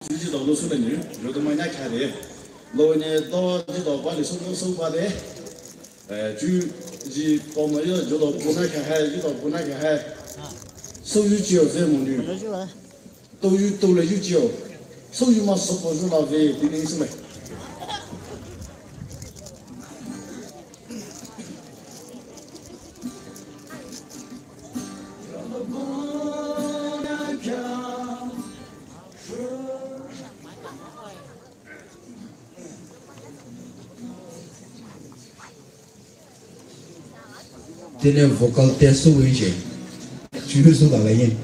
知道罗苏的女，有的么人看的，老年到知道把你收把的，就把么要知道不能看还，知道不能看还，收入交这么女，都来就交，收入嘛是不是老费，定定是没。今天vocal test 危险，就是打来验。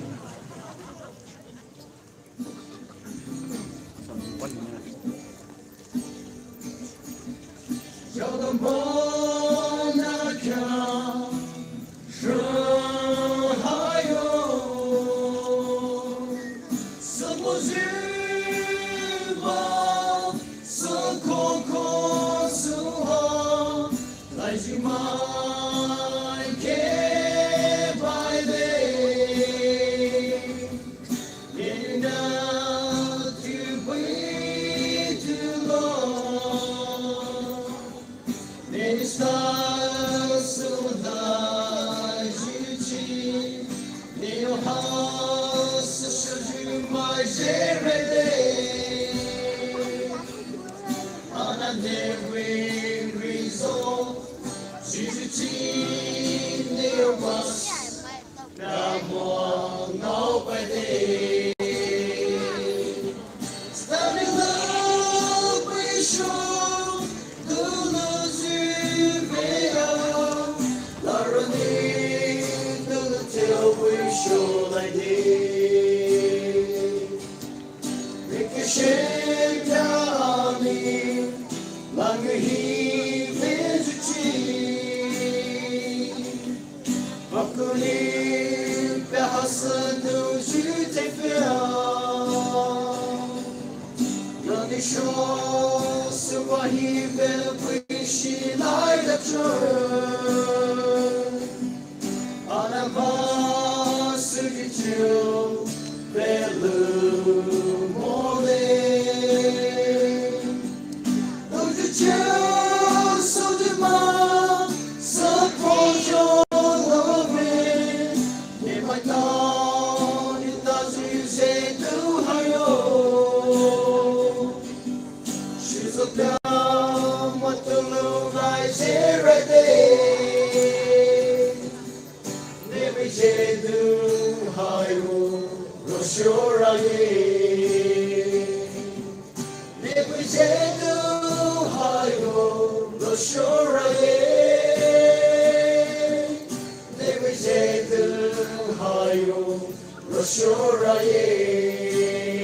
Roshora ye